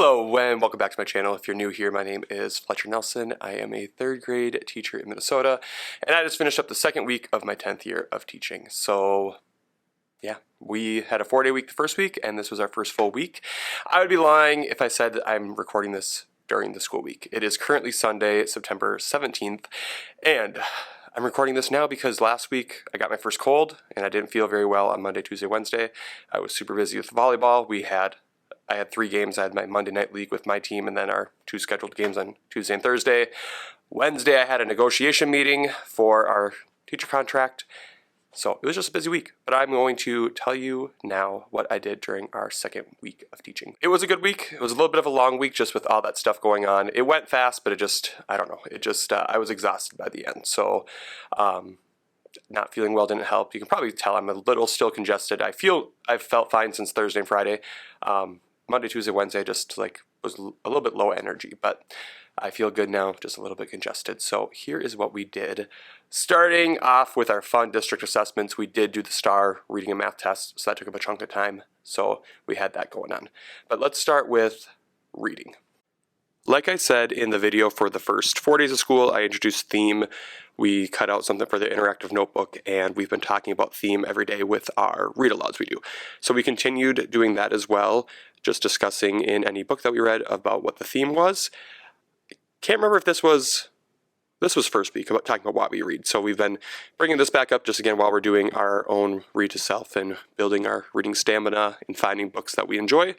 Hello and welcome back to my channel. If you're new here, my name is Fletcher Nelson. I am a third grade teacher in Minnesota, and I just finished up the second week of my 10th year of teaching. So yeah, we had a 4-day week the first week, and this was our first full week. I would be lying if I said I'm recording this during the school week. It is currently Sunday, September 17th, and I'm recording this now because last week I got my first cold, and I didn't feel very well on Monday, Tuesday, Wednesday. I was super busy with volleyball. I had 3 games. I had my Monday night league with my team and then our 2 scheduled games on Tuesday and Thursday. Wednesday, I had a negotiation meeting for our teacher contract. So it was just a busy week, but I'm going to tell you now what I did during our second week of teaching. It was a good week. It was a little bit of a long week just with all that stuff going on. It went fast, but I don't know. I was exhausted by the end. So, not feeling well didn't help. You can probably tell I'm a little still congested. I've felt fine since Thursday and Friday. Monday, Tuesday, Wednesday just was a little bit low energy, but I feel good now, just a little bit congested. So here is what we did. Starting off with our fun district assessments, we did do the STAR reading and math test, so that took up a chunk of time. So we had that going on. But let's start with reading. Like I said in the video for the first 4 days of school, I introduced theme. We cut out something for the interactive notebook, and we've been talking about theme every day with our read-alouds we do. So we continued doing that as well, just discussing in any book that we read about what the theme was. Can't remember if this was first week, about talking about what we read. So we've been bringing this back up just again while we're doing our own read to self and building our reading stamina and finding books that we enjoy.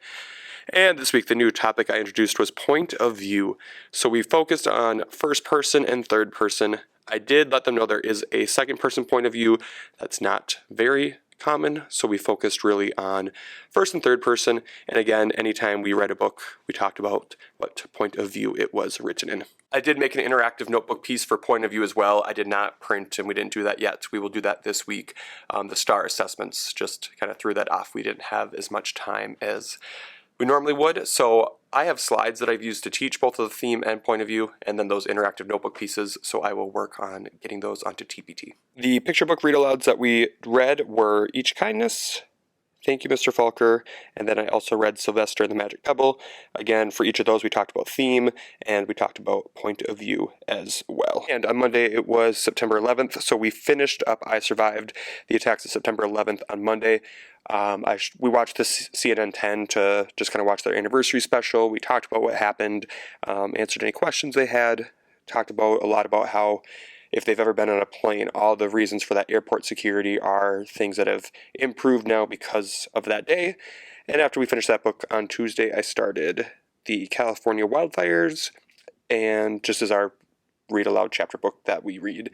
And this week, the new topic I introduced was point of view. So we focused on first person and third person. I did let them know there is a second person point of view. That's not very common. So we focused really on first and third person. And again, anytime we read a book, we talked about what point of view it was written in. I did make an interactive notebook piece for point of view as well. I did not print, and we didn't do that yet. We will do that this week. The STAR assessments, just kind of threw that off. We didn't have as much time as we normally would. So I have slides that I've used to teach both of the theme and point of view, and then those interactive notebook pieces, so I will work on getting those onto TPT. The picture book read-alouds that we read were Each Kindness, Thank You, Mr. Falker, and then I also read Sylvester and the Magic Pebble. Again, for each of those, we talked about theme, and we talked about point of view as well. And on Monday, it was September 11th, so we finished up I Survived the Attacks of September 11th on Monday. We watched this CNN 10 to just kind of watch their anniversary special. We talked about what happened, answered any questions they had, talked about a lot about how if they've ever been on a plane, all the reasons for that airport security are things that have improved now because of that day. And after we finished that book on Tuesday, I started the California wildfires, and just as our read aloud chapter book that we read,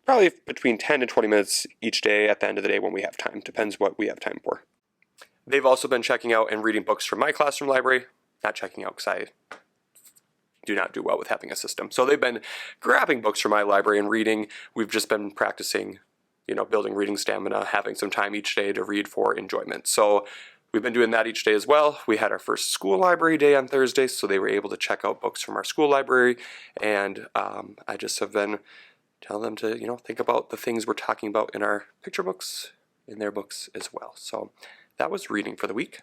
probably between 10 and 20 minutes each day at the end of the day when we have time. Depends what we have time for. They've also been checking out and reading books from my classroom library. Not checking out because I do not do well with having a system. So they've been grabbing books from my library and reading. We've just been practicing, building reading stamina, having some time each day to read for enjoyment. So we've been doing that each day as well. We had our first school library day on Thursday, so they were able to check out books from our school library. And I just have been telling them to, think about the things we're talking about in our picture books, in their books as well. So that was reading for the week.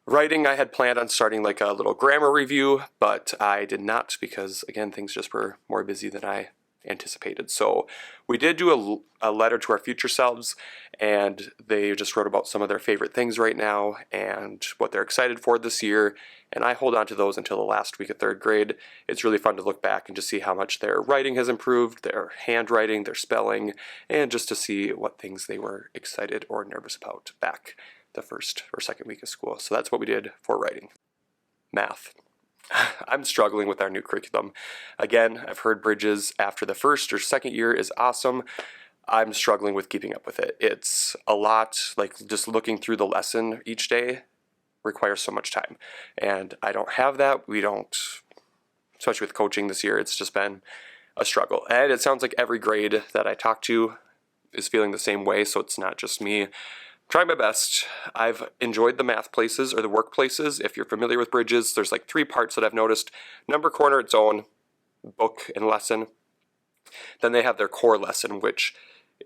Writing, I had planned on starting like a little grammar review, but I did not because, again, things just were more busy than I anticipated. So we did do a letter to our future selves, and they just wrote about some of their favorite things right now and what they're excited for this year, and I hold on to those until the last week of third grade. It's really fun to look back and just see how much their writing has improved, their handwriting, their spelling, and just to see what things they were excited or nervous about back the first or second week of school. So that's what we did for writing. Math. I'm struggling with our new curriculum. Again, I've heard Bridges after the first or second year is awesome. I'm struggling with keeping up with it. It's a lot, just looking through the lesson each day requires so much time. And I don't have that. We don't, especially with coaching this year, it's just been a struggle. And it sounds like every grade that I talk to is feeling the same way, so it's not just me. Trying my best. I've enjoyed the math places or the work places. If you're familiar with Bridges, there's 3 parts that I've noticed. Number Corner, its own book and lesson. Then they have their core lesson, which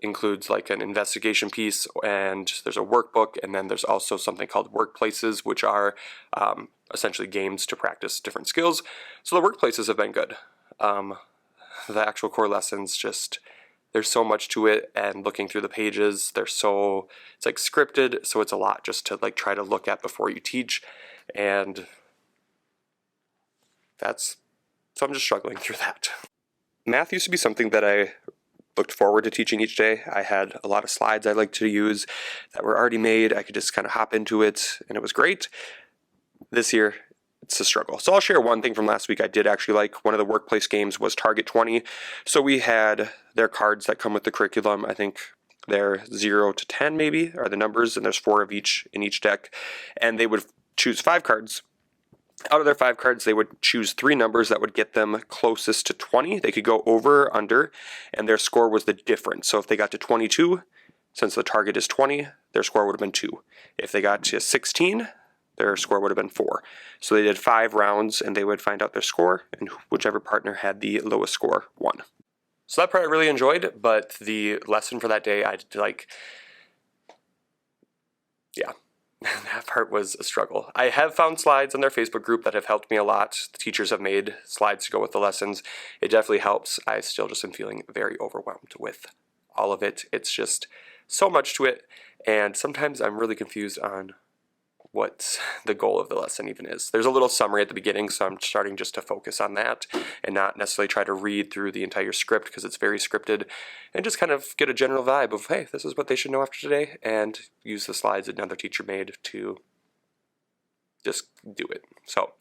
includes an investigation piece, and there's a workbook, and then there's also something called workplaces, which are essentially games to practice different skills. So the workplaces have been good. The actual core lessons, just there's so much to it, and looking through the pages, it's like scripted, so it's a lot just to like try to look at before you teach, and so I'm just struggling through that. Math used to be something that I looked forward to teaching each day. I had a lot of slides I liked to use that were already made. I could just kind of hop into it, and it was great. This year, it's a struggle. So I'll share one thing from last week I did actually like. One of the workplace games was Target 20. So we had their cards that come with the curriculum. I think they're 0 to 10 maybe are the numbers, and there's 4 of each in each deck. And they would choose 5 cards. Out of their 5 cards, they would choose 3 numbers that would get them closest to 20. They could go over or under, and their score was the difference. So if they got to 22, since the target is 20, their score would have been 2. If they got to 16, their score would have been 4. So they did 5 rounds, and they would find out their score, and whichever partner had the lowest score won. So that part I really enjoyed, but the lesson for that day, that part was a struggle. I have found slides on their Facebook group that have helped me a lot. The teachers have made slides to go with the lessons. It definitely helps. I still just am feeling very overwhelmed with all of it. It's just so much to it, and sometimes I'm really confused on what the goal of the lesson even is. There's a little summary at the beginning, so I'm starting just to focus on that and not necessarily try to read through the entire script because it's very scripted, and just kind of get a general vibe of, hey, this is what they should know after today, and use the slides that another teacher made to just do it. So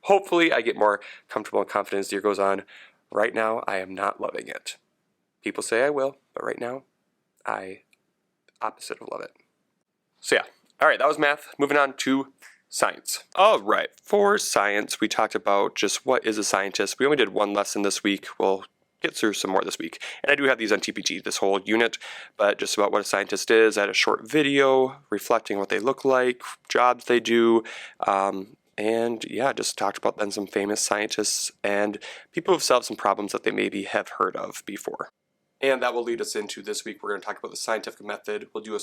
hopefully I get more comfortable and confident as the year goes on. Right now, I am not loving it. People say I will, but right now, opposite of love it. So yeah. All right, that was math. Moving on to science. All right, for science, we talked about just what is a scientist. We only did one lesson this week. We'll get through some more this week. And I do have these on TPT, this whole unit, but just about what a scientist is. I had a short video reflecting what they look like, jobs they do, and yeah, just talked about then some famous scientists and people who've solved some problems that they maybe have heard of before. And that will lead us into this week. We're going to talk about the scientific method. We'll do a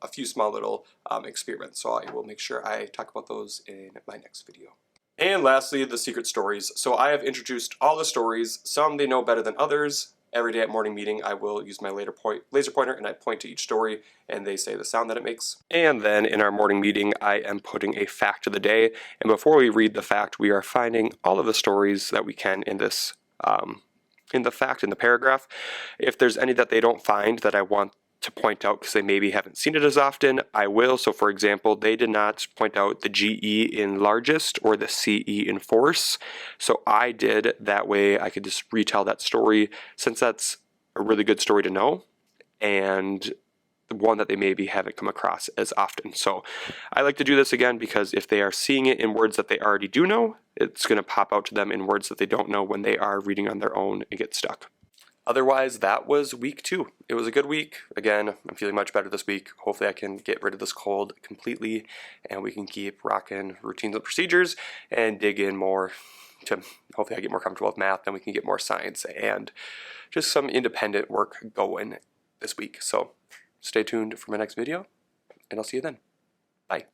few small little experiments. So I will make sure I talk about those in my next video. And lastly, the secret stories. So I have introduced all the stories. Some they know better than others. Every day at morning meeting, I will use my laser pointer and I point to each story and they say the sound that it makes. And then in our morning meeting, I am putting a fact of the day. And before we read the fact, we are finding all of the stories that we can in this in the fact, in the paragraph. If there's any that they don't find that I want to point out because they maybe haven't seen it as often, I will. So for example, they did not point out the GE in largest or the CE in force. So I did. That way I could just retell that story, since that's a really good story to know, and one that they maybe haven't come across as often. So I like to do this again because if they are seeing it in words that they already do know, it's going to pop out to them in words that they don't know when they are reading on their own and get stuck. Otherwise, that was week 2. It was a good week. Again, I'm feeling much better this week. Hopefully I can get rid of this cold completely and we can keep rocking routines and procedures and dig in more to hopefully I get more comfortable with math, then we can get more science and just some independent work going this week. So stay tuned for my next video, and I'll see you then. Bye.